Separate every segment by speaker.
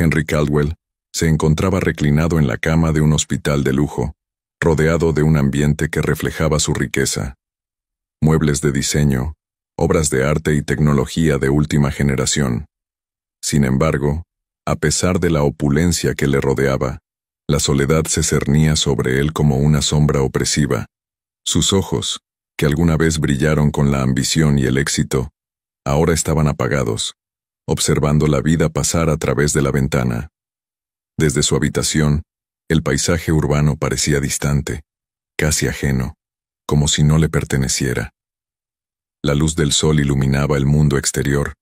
Speaker 1: Henry Caldwell se encontraba reclinado en la cama de un hospital de lujo, rodeado de un ambiente que reflejaba su riqueza. Muebles de diseño, obras de arte y tecnología de última generación. Sin embargo, a pesar de la opulencia que le rodeaba, la soledad se cernía sobre él como una sombra opresiva. Sus ojos, que alguna vez brillaron con la ambición y el éxito, ahora estaban apagados, observando la vida pasar a través de la ventana. Desde su habitación, el paisaje urbano parecía distante, casi ajeno, como si no le perteneciera. La luz del sol iluminaba el mundo exterior,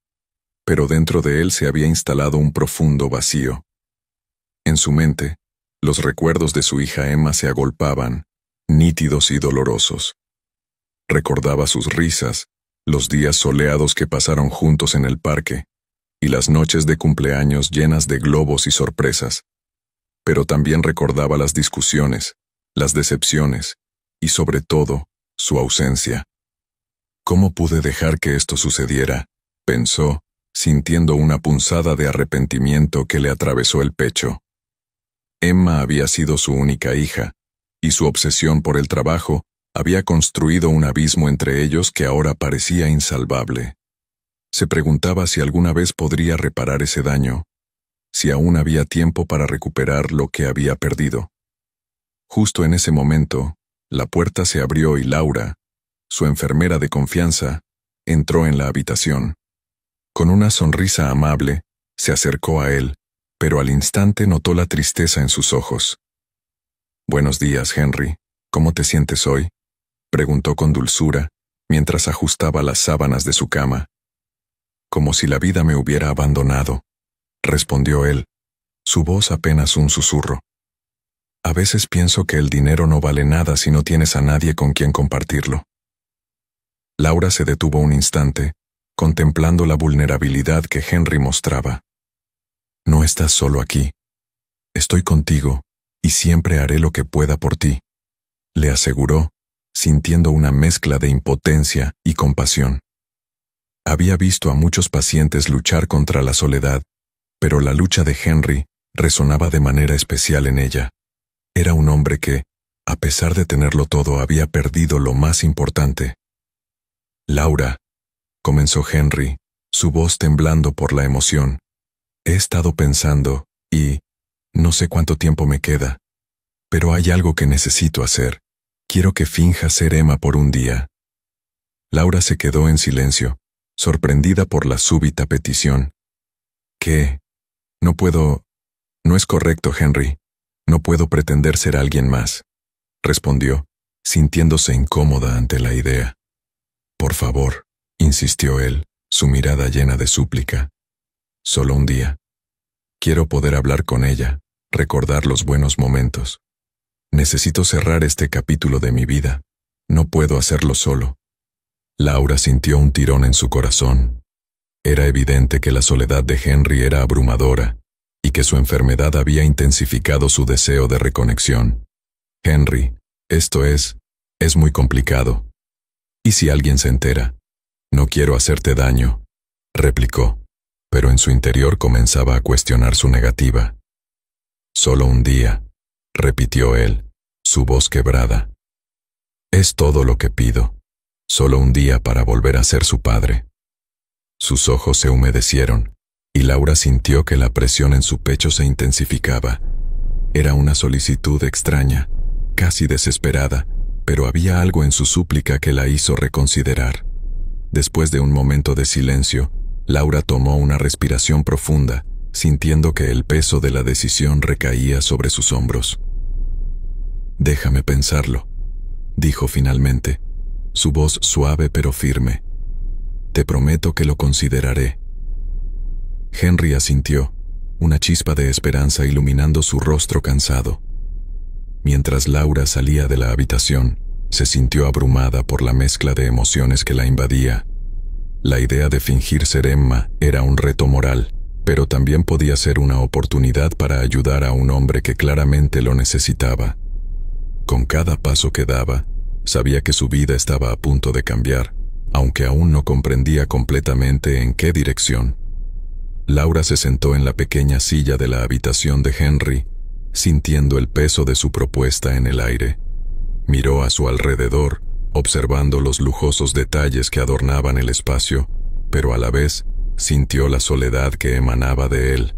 Speaker 1: pero dentro de él se había instalado un profundo vacío. En su mente, los recuerdos de su hija Emma se agolpaban, nítidos y dolorosos. Recordaba sus risas, los días soleados que pasaron juntos en el parque, y las noches de cumpleaños llenas de globos y sorpresas. Pero también recordaba las discusiones, las decepciones, y sobre todo, su ausencia. ¿Cómo pude dejar que esto sucediera?, pensó, sintiendo una punzada de arrepentimiento que le atravesó el pecho. Emma había sido su única hija, y su obsesión por el trabajo había construido un abismo entre ellos que ahora parecía insalvable. Se preguntaba si alguna vez podría reparar ese daño, si aún había tiempo para recuperar lo que había perdido. Justo en ese momento, la puerta se abrió y Laura, su enfermera de confianza, entró en la habitación. Con una sonrisa amable, se acercó a él, pero al instante notó la tristeza en sus ojos. «Buenos días, Henry. ¿Cómo te sientes hoy?», preguntó con dulzura, mientras ajustaba las sábanas de su cama. «Como si la vida me hubiera abandonado», respondió él, su voz apenas un susurro. «A veces pienso que el dinero no vale nada si no tienes a nadie con quien compartirlo». Laura se detuvo un instante, contemplando la vulnerabilidad que Henry mostraba. «No estás solo aquí. Estoy contigo, y siempre haré lo que pueda por ti», le aseguró, sintiendo una mezcla de impotencia y compasión. Había visto a muchos pacientes luchar contra la soledad, pero la lucha de Henry resonaba de manera especial en ella. Era un hombre que, a pesar de tenerlo todo, había perdido lo más importante. «Laura», comenzó Henry, su voz temblando por la emoción, «he estado pensando, y no sé cuánto tiempo me queda, pero hay algo que necesito hacer. Quiero que finjas ser Emma por un día». Laura se quedó en silencio, sorprendida por la súbita petición. «¿Qué? No puedo... No es correcto, Henry. No puedo pretender ser alguien más», respondió, sintiéndose incómoda ante la idea. «Por favor», insistió él, su mirada llena de súplica. «Solo un día. Quiero poder hablar con ella, recordar los buenos momentos. Necesito cerrar este capítulo de mi vida. No puedo hacerlo solo». Laura sintió un tirón en su corazón. Era evidente que la soledad de Henry era abrumadora y que su enfermedad había intensificado su deseo de reconexión. «Henry, esto es muy complicado. ¿Y si alguien se entera?» «No quiero hacerte daño», replicó, pero en su interior comenzaba a cuestionar su negativa. «Solo un día», repitió él, su voz quebrada. «Es todo lo que pido. Solo un día para volver a ser su padre». Sus ojos se humedecieron, y Laura sintió que la presión en su pecho se intensificaba. Era una solicitud extraña, casi desesperada, pero había algo en su súplica que la hizo reconsiderar. Después de un momento de silencio, Laura tomó una respiración profunda, sintiendo que el peso de la decisión recaía sobre sus hombros. «Déjame pensarlo», dijo finalmente, su voz suave pero firme. «Te prometo que lo consideraré». Henry asintió, una chispa de esperanza iluminando su rostro cansado. Mientras Laura salía de la habitación, se sintió abrumada por la mezcla de emociones que la invadía. La idea de fingir ser Emma era un reto moral, pero también podía ser una oportunidad para ayudar a un hombre que claramente lo necesitaba. Con cada paso que daba, sabía que su vida estaba a punto de cambiar, aunque aún no comprendía completamente en qué dirección. Laura se sentó en la pequeña silla de la habitación de Henry, sintiendo el peso de su propuesta en el aire. Miró a su alrededor, observando los lujosos detalles que adornaban el espacio, pero a la vez sintió la soledad que emanaba de él.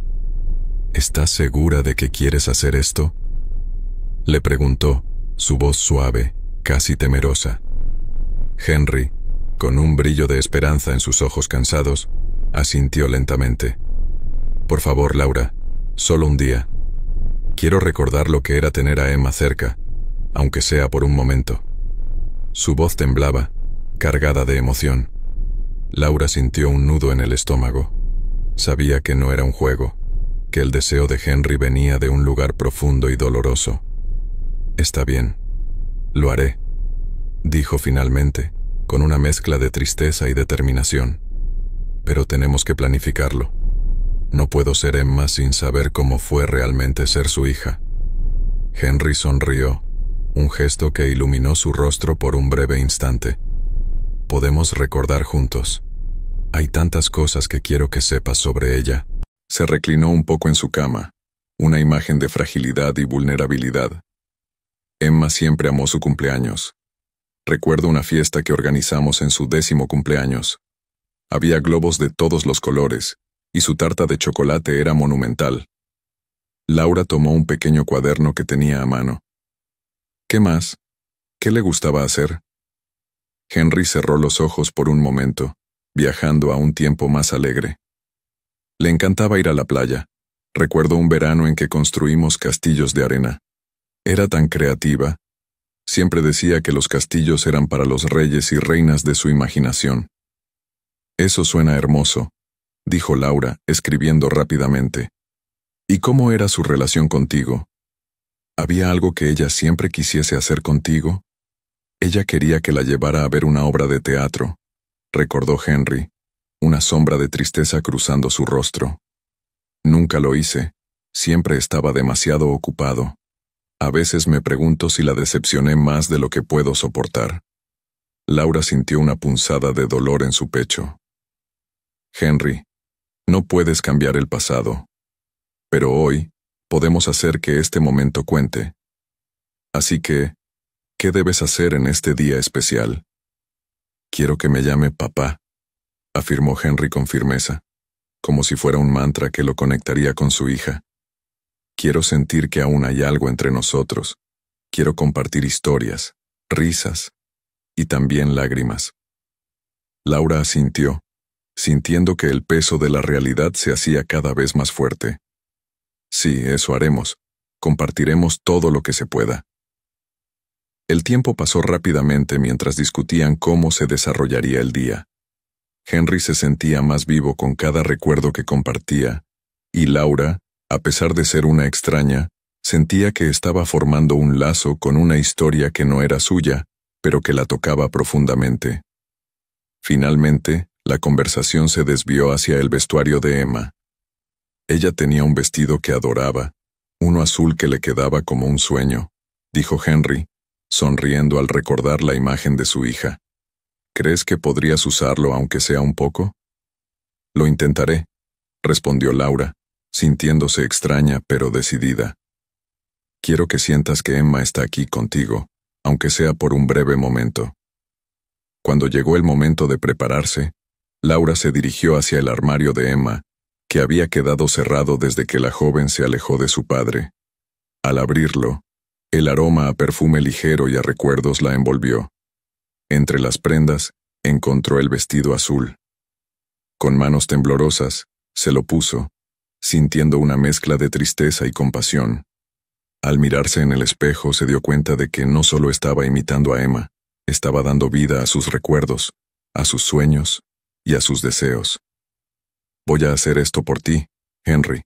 Speaker 1: ¿Estás segura de que quieres hacer esto?, le preguntó, su voz suave, casi temerosa. Henry, con un brillo de esperanza en sus ojos cansados, asintió lentamente. Por favor, Laura, solo un día. Quiero recordar lo que era tener a Emma cerca, aunque sea por un momento. Su voz temblaba, cargada de emoción. Laura sintió un nudo en el estómago. Sabía que no era un juego, que el deseo de Henry venía de un lugar profundo y doloroso. Está bien, lo haré, dijo finalmente, con una mezcla de tristeza y determinación. Pero tenemos que planificarlo. No puedo ser Emma sin saber cómo fue realmente ser su hija. Henry sonrió, un gesto que iluminó su rostro por un breve instante. Podemos recordar juntos. Hay tantas cosas que quiero que sepas sobre ella. Se reclinó un poco en su cama, una imagen de fragilidad y vulnerabilidad. Emma siempre amó su cumpleaños. Recuerdo una fiesta que organizamos en su 10º cumpleaños. Había globos de todos los colores, y su tarta de chocolate era monumental. Laura tomó un pequeño cuaderno que tenía a mano. ¿Qué más? ¿Qué le gustaba hacer? Henry cerró los ojos por un momento, viajando a un tiempo más alegre. Le encantaba ir a la playa. Recuerdo un verano en que construimos castillos de arena. Era tan creativa. Siempre decía que los castillos eran para los reyes y reinas de su imaginación. Eso suena hermoso, dijo Laura, escribiendo rápidamente. ¿Y cómo era su relación contigo? ¿Había algo que ella siempre quisiese hacer contigo? Ella quería que la llevara a ver una obra de teatro, recordó Henry, una sombra de tristeza cruzando su rostro. Nunca lo hice, siempre estaba demasiado ocupado. A veces me pregunto si la decepcioné más de lo que puedo soportar. Laura sintió una punzada de dolor en su pecho. Henry, no puedes cambiar el pasado. Pero hoy, podemos hacer que este momento cuente. Así que, ¿qué debes hacer en este día especial? Quiero que me llame papá, afirmó Henry con firmeza, como si fuera un mantra que lo conectaría con su hija. Quiero sentir que aún hay algo entre nosotros. Quiero compartir historias, risas y también lágrimas. Laura asintió, sintiendo que el peso de la realidad se hacía cada vez más fuerte. Sí, eso haremos. Compartiremos todo lo que se pueda. El tiempo pasó rápidamente mientras discutían cómo se desarrollaría el día. Henry se sentía más vivo con cada recuerdo que compartía, y Laura, a pesar de ser una extraña, sentía que estaba formando un lazo con una historia que no era suya, pero que la tocaba profundamente. Finalmente, la conversación se desvió hacia el vestuario de Emma. Ella tenía un vestido que adoraba, uno azul que le quedaba como un sueño, dijo Henry, sonriendo al recordar la imagen de su hija. ¿Crees que podrías usarlo aunque sea un poco? Lo intentaré, respondió Laura, sintiéndose extraña pero decidida. Quiero que sientas que Emma está aquí contigo, aunque sea por un breve momento. Cuando llegó el momento de prepararse, Laura se dirigió hacia el armario de Emma, que había quedado cerrado desde que la joven se alejó de su padre. Al abrirlo, el aroma a perfume ligero y a recuerdos la envolvió. Entre las prendas, encontró el vestido azul. Con manos temblorosas, se lo puso, sintiendo una mezcla de tristeza y compasión. Al mirarse en el espejo se dio cuenta de que no solo estaba imitando a Emma, estaba dando vida a sus recuerdos, a sus sueños y a sus deseos. «Voy a hacer esto por ti, Henry»,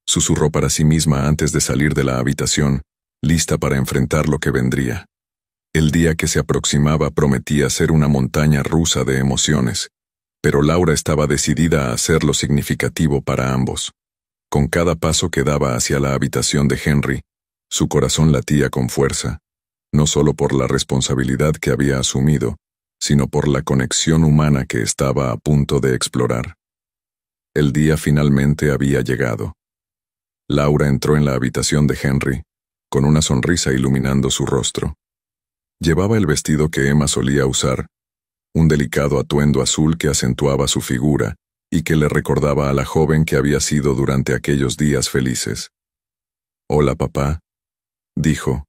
Speaker 1: susurró para sí misma antes de salir de la habitación, lista para enfrentar lo que vendría. El día que se aproximaba prometía ser una montaña rusa de emociones, pero Laura estaba decidida a hacerlo significativo para ambos. Con cada paso que daba hacia la habitación de Henry, su corazón latía con fuerza, no solo por la responsabilidad que había asumido, sino por la conexión humana que estaba a punto de explorar. El día finalmente había llegado. Laura entró en la habitación de Henry, con una sonrisa iluminando su rostro. Llevaba el vestido que Emma solía usar, un delicado atuendo azul que acentuaba su figura y que le recordaba a la joven que había sido durante aquellos días felices. «Hola, papá», dijo,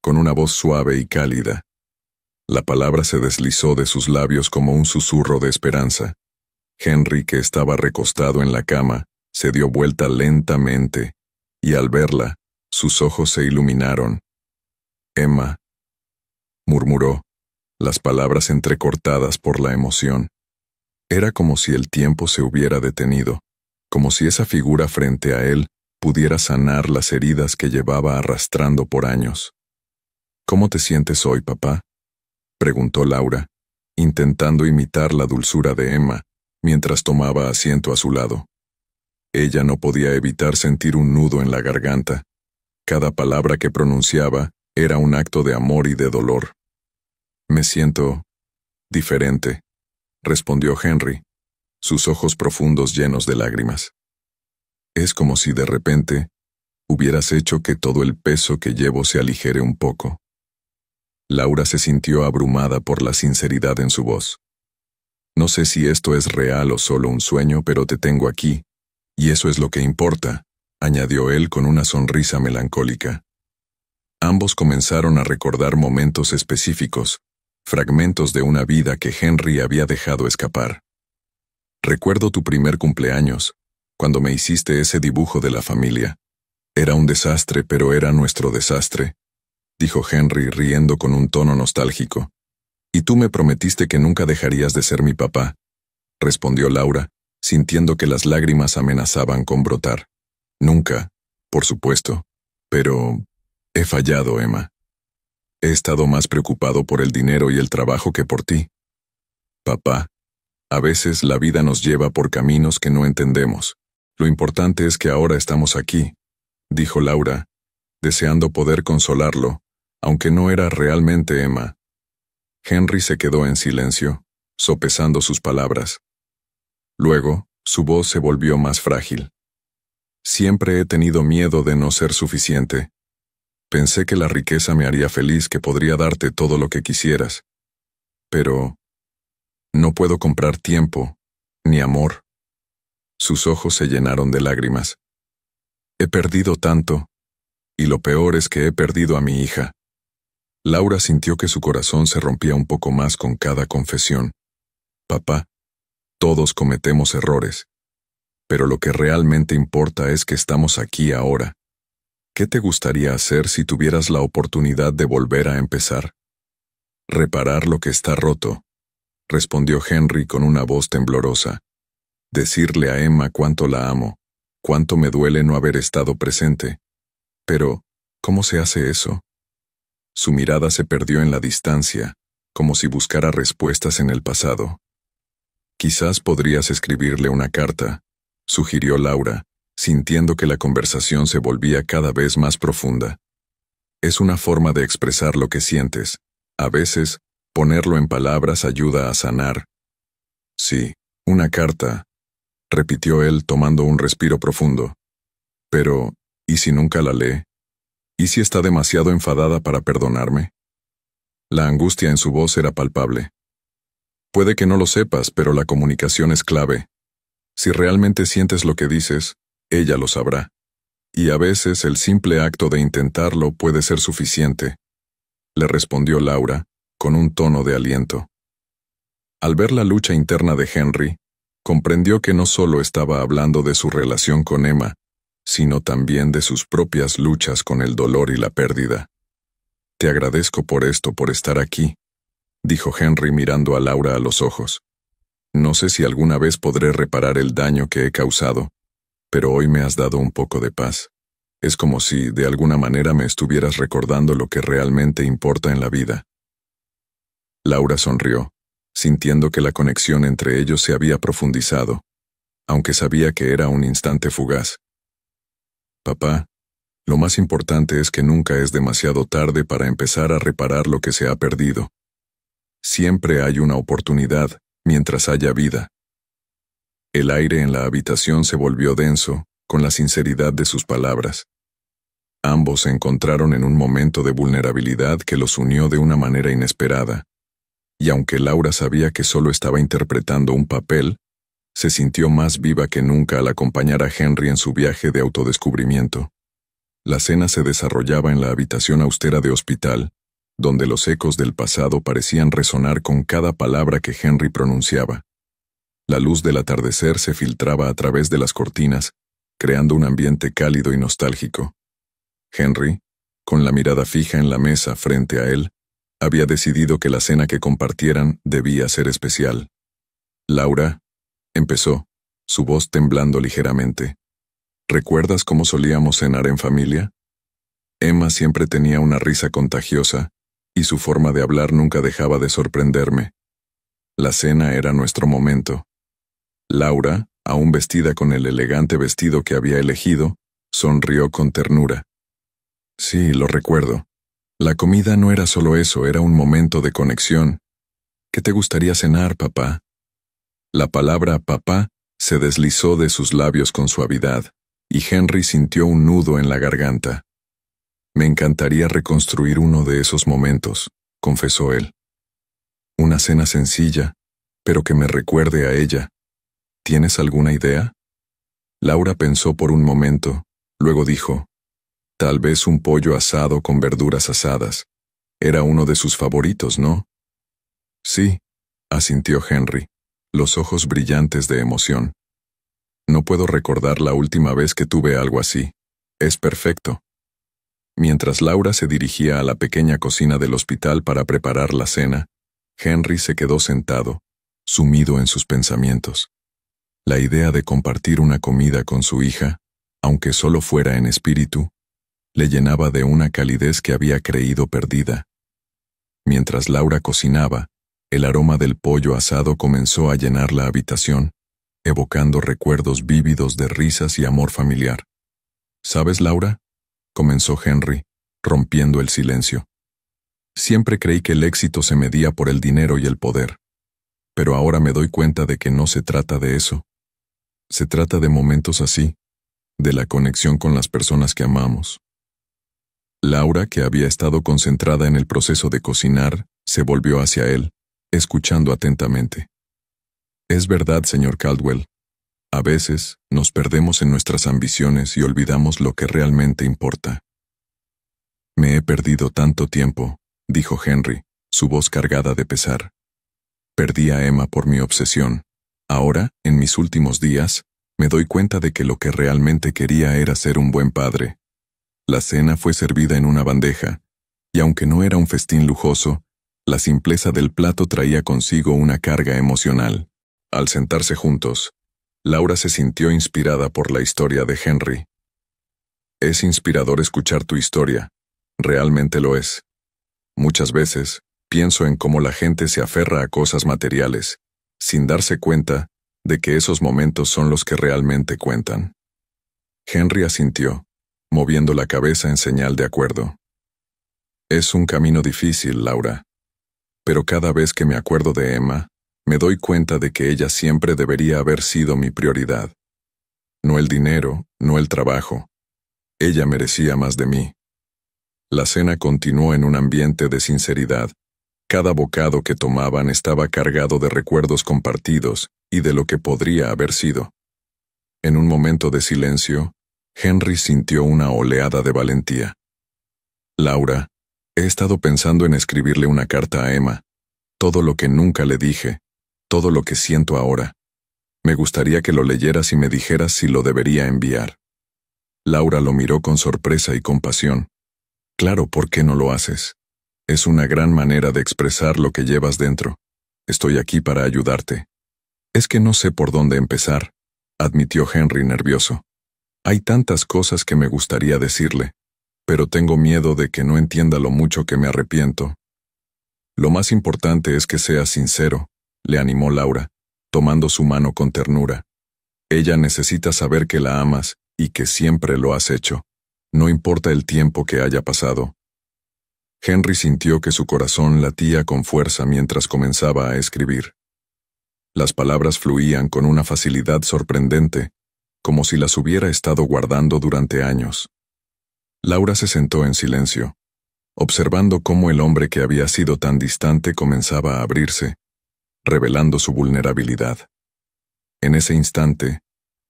Speaker 1: con una voz suave y cálida. La palabra se deslizó de sus labios como un susurro de esperanza. Henry, que estaba recostado en la cama, se dio vuelta lentamente, y al verla, sus ojos se iluminaron. «Emma», murmuró, las palabras entrecortadas por la emoción. Era como si el tiempo se hubiera detenido, como si esa figura frente a él pudiera sanar las heridas que llevaba arrastrando por años. «¿Cómo te sientes hoy, papá?», preguntó Laura, intentando imitar la dulzura de Emma, mientras tomaba asiento a su lado. Ella no podía evitar sentir un nudo en la garganta. Cada palabra que pronunciaba era un acto de amor y de dolor. «Me siento diferente», respondió Henry, sus ojos profundos llenos de lágrimas. «Es como si de repente hubieras hecho que todo el peso que llevo se aligere un poco». Laura se sintió abrumada por la sinceridad en su voz. «No sé si esto es real o solo un sueño, pero te tengo aquí, y eso es lo que importa», añadió él con una sonrisa melancólica. Ambos comenzaron a recordar momentos específicos, fragmentos de una vida que Henry había dejado escapar. «Recuerdo tu primer cumpleaños, cuando me hiciste ese dibujo de la familia. Era un desastre, pero era nuestro desastre», dijo Henry riendo con un tono nostálgico. «Y tú me prometiste que nunca dejarías de ser mi papá», respondió Laura, sintiendo que las lágrimas amenazaban con brotar. «Nunca, por supuesto, pero he fallado, Emma. He estado más preocupado por el dinero y el trabajo que por ti. Papá, a veces la vida nos lleva por caminos que no entendemos. Lo importante es que ahora estamos aquí», dijo Laura, deseando poder consolarlo, aunque no era realmente Emma. Henry se quedó en silencio, sopesando sus palabras. Luego, su voz se volvió más frágil. «Siempre he tenido miedo de no ser suficiente. Pensé que la riqueza me haría feliz, que podría darte todo lo que quisieras. Pero no puedo comprar tiempo, ni amor». Sus ojos se llenaron de lágrimas. «He perdido tanto, y lo peor es que he perdido a mi hija». Laura sintió que su corazón se rompía un poco más con cada confesión. «Papá, todos cometemos errores, pero lo que realmente importa es que estamos aquí ahora. ¿Qué te gustaría hacer si tuvieras la oportunidad de volver a empezar?» «Reparar lo que está roto», respondió Henry con una voz temblorosa. «Decirle a Emma cuánto la amo, cuánto me duele no haber estado presente. Pero, ¿cómo se hace eso?» Su mirada se perdió en la distancia, como si buscara respuestas en el pasado. «Quizás podrías escribirle una carta», sugirió Laura, sintiendo que la conversación se volvía cada vez más profunda. «Es una forma de expresar lo que sientes. A veces, ponerlo en palabras ayuda a sanar». «Sí, una carta», repitió él tomando un respiro profundo. «Pero, ¿y si nunca la lee? ¿Y si está demasiado enfadada para perdonarme?» La angustia en su voz era palpable. «Puede que no lo sepas, pero la comunicación es clave. Si realmente sientes lo que dices, ella lo sabrá. Y a veces el simple acto de intentarlo puede ser suficiente», le respondió Laura, con un tono de aliento. Al ver la lucha interna de Henry, comprendió que no solo estaba hablando de su relación con Emma, sino también de sus propias luchas con el dolor y la pérdida. «Te agradezco por esto, por estar aquí», dijo Henry mirando a Laura a los ojos. «No sé si alguna vez podré reparar el daño que he causado, pero hoy me has dado un poco de paz. Es como si, de alguna manera, me estuvieras recordando lo que realmente importa en la vida». Laura sonrió, sintiendo que la conexión entre ellos se había profundizado, aunque sabía que era un instante fugaz. «Papá, lo más importante es que nunca es demasiado tarde para empezar a reparar lo que se ha perdido. Siempre hay una oportunidad mientras haya vida». El aire en la habitación se volvió denso, con la sinceridad de sus palabras. Ambos se encontraron en un momento de vulnerabilidad que los unió de una manera inesperada. Y aunque Laura sabía que solo estaba interpretando un papel, se sintió más viva que nunca al acompañar a Henry en su viaje de autodescubrimiento. La cena se desarrollaba en la habitación austera de hospital, donde los ecos del pasado parecían resonar con cada palabra que Henry pronunciaba. La luz del atardecer se filtraba a través de las cortinas, creando un ambiente cálido y nostálgico. Henry, con la mirada fija en la mesa frente a él, había decidido que la cena que compartieran debía ser especial. Laura, empezó, su voz temblando ligeramente. ¿Recuerdas cómo solíamos cenar en familia? Emma siempre tenía una risa contagiosa, y su forma de hablar nunca dejaba de sorprenderme. La cena era nuestro momento. Laura, aún vestida con el elegante vestido que había elegido, sonrió con ternura. Sí, lo recuerdo. La comida no era solo eso, era un momento de conexión. ¿Qué te gustaría cenar, papá? La palabra papá se deslizó de sus labios con suavidad, y Henry sintió un nudo en la garganta. Me encantaría reconstruir uno de esos momentos, confesó él. Una cena sencilla, pero que me recuerde a ella. ¿Tienes alguna idea? Laura pensó por un momento, luego dijo, tal vez un pollo asado con verduras asadas. Era uno de sus favoritos, ¿no? Sí, asintió Henry, los ojos brillantes de emoción. No puedo recordar la última vez que tuve algo así. Es perfecto. Mientras Laura se dirigía a la pequeña cocina del hospital para preparar la cena, Henry se quedó sentado, sumido en sus pensamientos. La idea de compartir una comida con su hija, aunque solo fuera en espíritu, le llenaba de una calidez que había creído perdida. Mientras Laura cocinaba, el aroma del pollo asado comenzó a llenar la habitación, evocando recuerdos vívidos de risas y amor familiar. ¿Sabes, Laura?, comenzó Henry, rompiendo el silencio. Siempre creí que el éxito se medía por el dinero y el poder. Pero ahora me doy cuenta de que no se trata de eso. Se trata de momentos así, de la conexión con las personas que amamos. Laura, que había estado concentrada en el proceso de cocinar, se volvió hacia él, escuchando atentamente. Es verdad, señor Caldwell. A veces, nos perdemos en nuestras ambiciones y olvidamos lo que realmente importa. Me he perdido tanto tiempo, dijo Henry, su voz cargada de pesar. Perdí a Emma por mi obsesión. Ahora, en mis últimos días, me doy cuenta de que lo que realmente quería era ser un buen padre. La cena fue servida en una bandeja, y aunque no era un festín lujoso, la simpleza del plato traía consigo una carga emocional. Al sentarse juntos, Laura se sintió inspirada por la historia de Henry. Es inspirador escuchar tu historia, realmente lo es. Muchas veces, pienso en cómo la gente se aferra a cosas materiales, sin darse cuenta de que esos momentos son los que realmente cuentan. Henry asintió, moviendo la cabeza en señal de acuerdo. Es un camino difícil, Laura. Pero cada vez que me acuerdo de Emma, me doy cuenta de que ella siempre debería haber sido mi prioridad. No el dinero, no el trabajo. Ella merecía más de mí. La cena continuó en un ambiente de sinceridad. Cada bocado que tomaban estaba cargado de recuerdos compartidos y de lo que podría haber sido. En un momento de silencio, Henry sintió una oleada de valentía. Laura, he estado pensando en escribirle una carta a Emma. Todo lo que nunca le dije, todo lo que siento ahora. Me gustaría que lo leyeras y me dijeras si lo debería enviar. Laura lo miró con sorpresa y compasión. Claro, ¿por qué no lo haces? Es una gran manera de expresar lo que llevas dentro. Estoy aquí para ayudarte. Es que no sé por dónde empezar, admitió Henry nervioso. Hay tantas cosas que me gustaría decirle, pero tengo miedo de que no entienda lo mucho que me arrepiento. Lo más importante es que seas sincero, le animó Laura, tomando su mano con ternura. Ella necesita saber que la amas y que siempre lo has hecho, no importa el tiempo que haya pasado. Henry sintió que su corazón latía con fuerza mientras comenzaba a escribir. Las palabras fluían con una facilidad sorprendente, como si las hubiera estado guardando durante años. Laura se sentó en silencio, observando cómo el hombre que había sido tan distante comenzaba a abrirse, revelando su vulnerabilidad. En ese instante,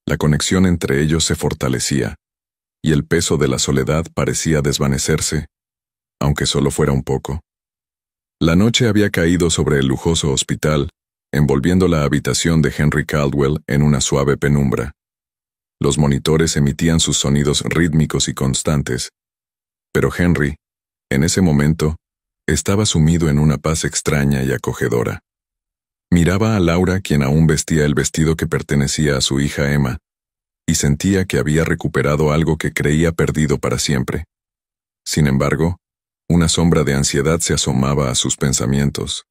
Speaker 1: la conexión entre ellos se fortalecía, y el peso de la soledad parecía desvanecerse, aunque solo fuera un poco. La noche había caído sobre el lujoso hospital, envolviendo la habitación de Henry Caldwell en una suave penumbra. Los monitores emitían sus sonidos rítmicos y constantes, pero Henry, en ese momento, estaba sumido en una paz extraña y acogedora. Miraba a Laura, quien aún vestía el vestido que pertenecía a su hija Emma, y sentía que había recuperado algo que creía perdido para siempre. Sin embargo, una sombra de ansiedad se asomaba a sus pensamientos,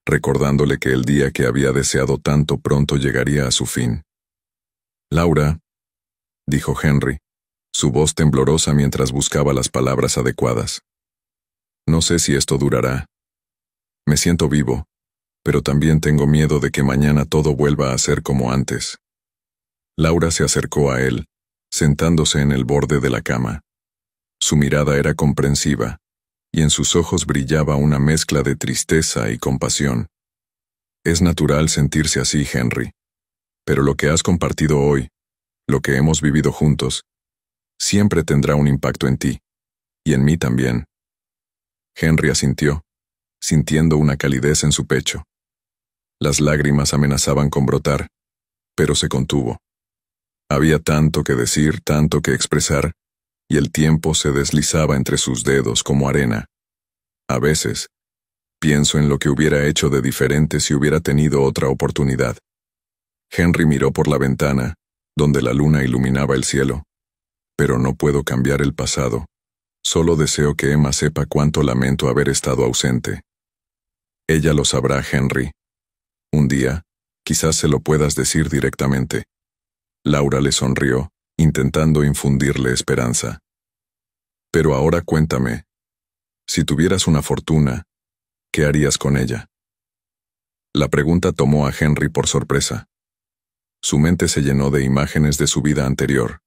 Speaker 1: recordándole que el día que había deseado tanto pronto llegaría a su fin. «Laura», dijo Henry, su voz temblorosa mientras buscaba las palabras adecuadas. «No sé si esto durará. Me siento vivo, pero también tengo miedo de que mañana todo vuelva a ser como antes». Laura se acercó a él, sentándose en el borde de la cama. Su mirada era comprensiva, y en sus ojos brillaba una mezcla de tristeza y compasión. «Es natural sentirse así, Henry, pero lo que has compartido hoy, lo que hemos vivido juntos, siempre tendrá un impacto en ti, y en mí también». Henry asintió, sintiendo una calidez en su pecho. Las lágrimas amenazaban con brotar, pero se contuvo. Había tanto que decir, tanto que expresar, y el tiempo se deslizaba entre sus dedos como arena. A veces, pienso en lo que hubiera hecho de diferente si hubiera tenido otra oportunidad. Henry miró por la ventana, donde la luna iluminaba el cielo. «Pero no puedo cambiar el pasado. Solo deseo que Emma sepa cuánto lamento haber estado ausente. Ella lo sabrá, Henry. Un día, quizás se lo puedas decir directamente». Laura le sonrió, intentando infundirle esperanza. «Pero ahora cuéntame, si tuvieras una fortuna, ¿qué harías con ella?». La pregunta tomó a Henry por sorpresa. Su mente se llenó de imágenes de su vida anterior,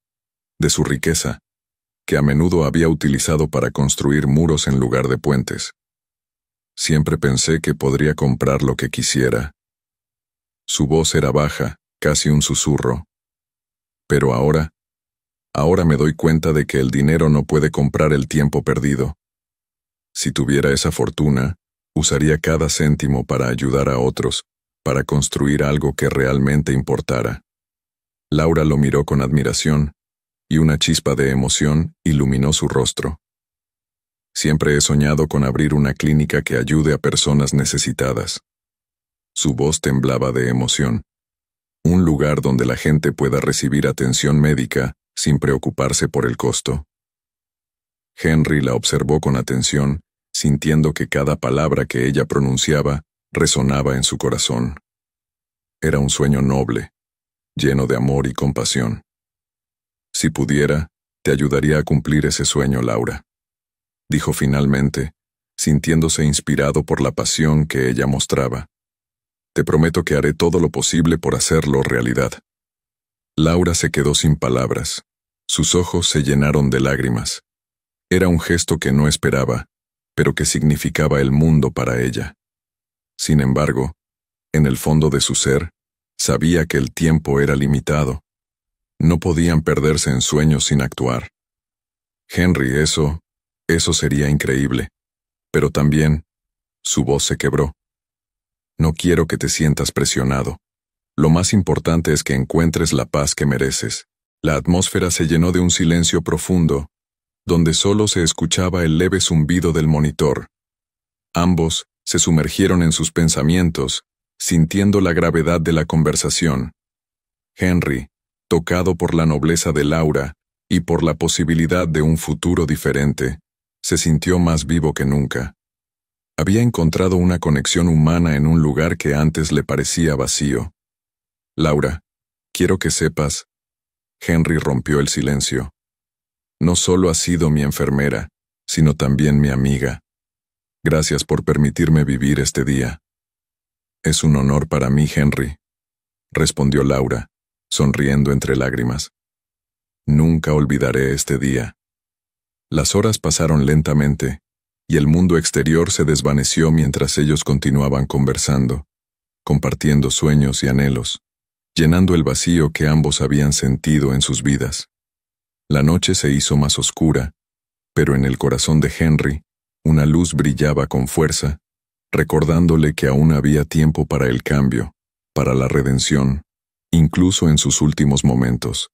Speaker 1: de su riqueza, que a menudo había utilizado para construir muros en lugar de puentes. «Siempre pensé que podría comprar lo que quisiera». Su voz era baja, casi un susurro. «Pero ahora me doy cuenta de que el dinero no puede comprar el tiempo perdido. Si tuviera esa fortuna, usaría cada céntimo para ayudar a otros, para construir algo que realmente importara». Laura lo miró con admiración, y una chispa de emoción iluminó su rostro. «Siempre he soñado con abrir una clínica que ayude a personas necesitadas». Su voz temblaba de emoción. «Un lugar donde la gente pueda recibir atención médica sin preocuparse por el costo». Henry la observó con atención, sintiendo que cada palabra que ella pronunciaba resonaba en su corazón. Era un sueño noble, lleno de amor y compasión. «Si pudiera, te ayudaría a cumplir ese sueño, Laura», dijo finalmente, sintiéndose inspirado por la pasión que ella mostraba. «Te prometo que haré todo lo posible por hacerlo realidad». Laura se quedó sin palabras. Sus ojos se llenaron de lágrimas. Era un gesto que no esperaba, pero que significaba el mundo para ella. Sin embargo, en el fondo de su ser, sabía que el tiempo era limitado. No podían perderse en sueños sin actuar. «Henry, eso sería increíble. Pero también», su voz se quebró, «no quiero que te sientas presionado. Lo más importante es que encuentres la paz que mereces». La atmósfera se llenó de un silencio profundo, donde solo se escuchaba el leve zumbido del monitor. Ambos se sumergieron en sus pensamientos, sintiendo la gravedad de la conversación. Henry, tocado por la nobleza de Laura y por la posibilidad de un futuro diferente, se sintió más vivo que nunca. Había encontrado una conexión humana en un lugar que antes le parecía vacío. «Laura, quiero que sepas». Henry rompió el silencio. «No solo has sido mi enfermera, sino también mi amiga. Gracias por permitirme vivir este día». «Es un honor para mí, Henry», respondió Laura, sonriendo entre lágrimas. Nunca olvidaré este día. Las horas pasaron lentamente, y el mundo exterior se desvaneció mientras ellos continuaban conversando, compartiendo sueños y anhelos, llenando el vacío que ambos habían sentido en sus vidas. La noche se hizo más oscura, pero en el corazón de Henry, una luz brillaba con fuerza, recordándole que aún había tiempo para el cambio, para la redención, incluso en sus últimos momentos.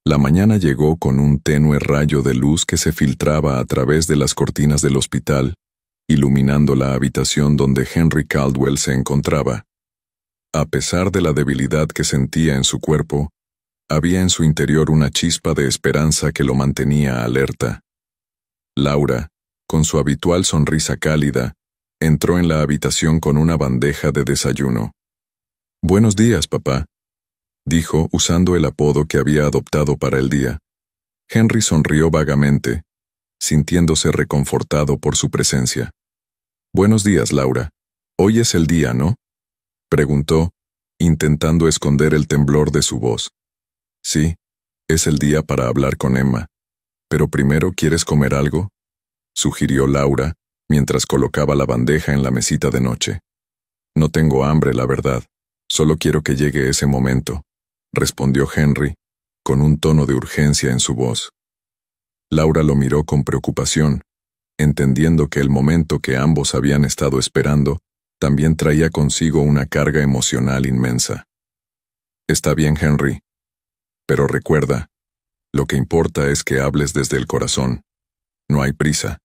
Speaker 1: La mañana llegó con un tenue rayo de luz que se filtraba a través de las cortinas del hospital, iluminando la habitación donde Henry Caldwell se encontraba. A pesar de la debilidad que sentía en su cuerpo, había en su interior una chispa de esperanza que lo mantenía alerta. Laura, con su habitual sonrisa cálida, entró en la habitación con una bandeja de desayuno. «Buenos días, papá», dijo usando el apodo que había adoptado para el día. Henry sonrió vagamente, sintiéndose reconfortado por su presencia. «Buenos días, Laura. Hoy es el día, ¿no?», preguntó, intentando esconder el temblor de su voz. «Sí, es el día para hablar con Emma. Pero primero, ¿quieres comer algo?», sugirió Laura, mientras colocaba la bandeja en la mesita de noche. «No tengo hambre, la verdad. Solo quiero que llegue ese momento», respondió Henry, con un tono de urgencia en su voz. Laura lo miró con preocupación, entendiendo que el momento que ambos habían estado esperando también traía consigo una carga emocional inmensa. «Está bien, Henry. Pero recuerda, lo que importa es que hables desde el corazón. No hay prisa»,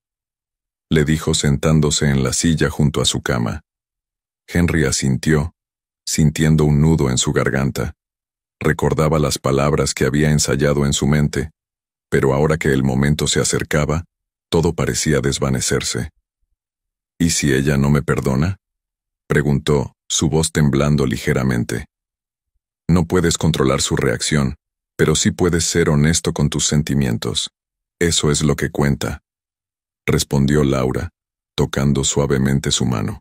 Speaker 1: le dijo sentándose en la silla junto a su cama. Henry asintió, sintiendo un nudo en su garganta. Recordaba las palabras que había ensayado en su mente, pero ahora que el momento se acercaba, todo parecía desvanecerse. «¿Y si ella no me perdona?», preguntó, su voz temblando ligeramente. «No puedes controlar su reacción, pero sí puedes ser honesto con tus sentimientos. Eso es lo que cuenta», respondió Laura, tocando suavemente su mano.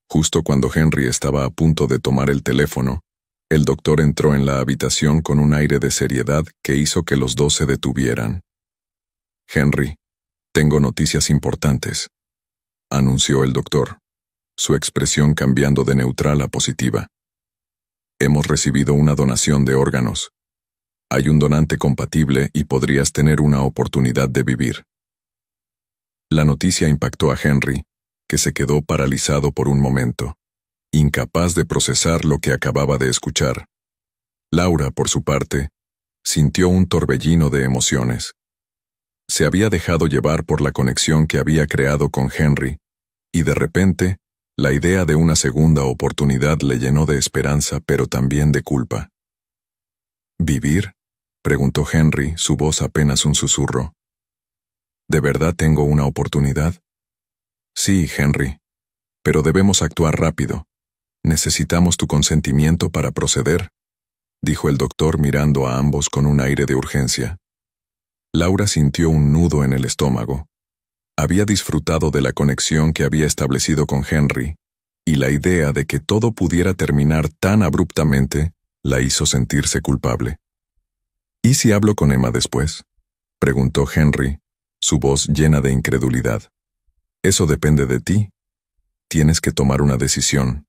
Speaker 1: Justo cuando Henry estaba a punto de tomar el teléfono, el doctor entró en la habitación con un aire de seriedad que hizo que los dos se detuvieran. «Henry, tengo noticias importantes», anunció el doctor, su expresión cambiando de neutral a positiva. «Hemos recibido una donación de órganos. Hay un donante compatible y podrías tener una oportunidad de vivir». La noticia impactó a Henry, que se quedó paralizado por un momento, incapaz de procesar lo que acababa de escuchar. Laura, por su parte, sintió un torbellino de emociones. Se había dejado llevar por la conexión que había creado con Henry, y de repente, la idea de una segunda oportunidad le llenó de esperanza, pero también de culpa. «¿Vivir?», preguntó Henry, su voz apenas un susurro. «¿De verdad tengo una oportunidad?». «Sí, Henry. Pero debemos actuar rápido. Necesitamos tu consentimiento para proceder», dijo el doctor mirando a ambos con un aire de urgencia. Laura sintió un nudo en el estómago. Había disfrutado de la conexión que había establecido con Henry, y la idea de que todo pudiera terminar tan abruptamente la hizo sentirse culpable. «¿Y si hablo con Emma después?», preguntó Henry, su voz llena de incredulidad. «Eso depende de ti. Tienes que tomar una decisión»,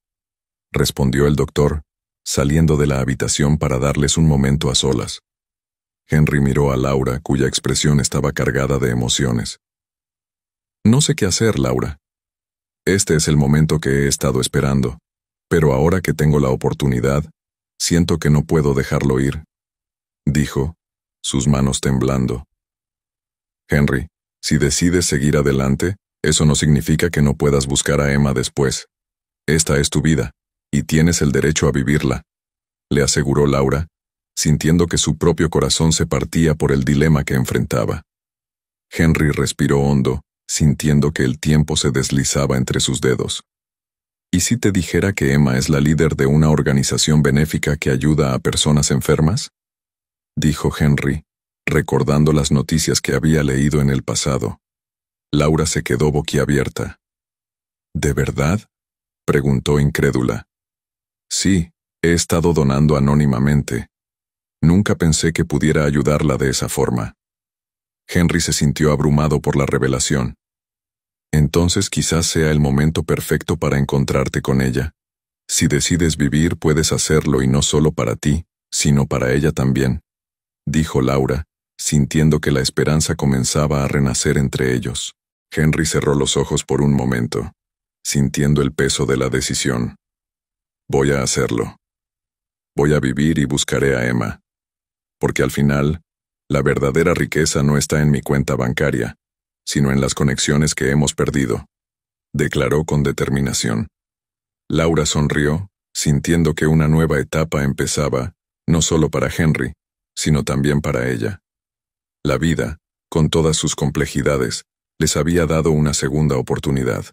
Speaker 1: respondió el doctor, saliendo de la habitación para darles un momento a solas. Henry miró a Laura, cuya expresión estaba cargada de emociones. «No sé qué hacer, Laura. Este es el momento que he estado esperando, pero ahora que tengo la oportunidad, siento que no puedo dejarlo ir», dijo, sus manos temblando. «Henry, si decides seguir adelante, eso no significa que no puedas buscar a Emma después. Esta es tu vida, y tienes el derecho a vivirla», le aseguró Laura, sintiendo que su propio corazón se partía por el dilema que enfrentaba. Henry respiró hondo, sintiendo que el tiempo se deslizaba entre sus dedos. «¿Y si te dijera que Emma es la líder de una organización benéfica que ayuda a personas enfermas?», dijo Henry, recordando las noticias que había leído en el pasado. Laura se quedó boquiabierta. «¿De verdad?», preguntó incrédula. «Sí, He estado donando anónimamente. Nunca pensé que pudiera ayudarla de esa forma. Henry se sintió abrumado por la revelación. Entonces quizás sea el momento perfecto para encontrarte con ella. Si decides vivir, puedes hacerlo y no solo para ti, sino para ella también, dijo Laura, sintiendo que la esperanza comenzaba a renacer entre ellos. Henry cerró los ojos por un momento, sintiendo el peso de la decisión. Voy a hacerlo. Voy a vivir y buscaré a Emma. Porque al final, la verdadera riqueza no está en mi cuenta bancaria, sino en las conexiones que hemos perdido, declaró con determinación. Laura sonrió, sintiendo que una nueva etapa empezaba, no solo para Henry, sino también para ella. La vida, con todas sus complejidades, les había dado una segunda oportunidad.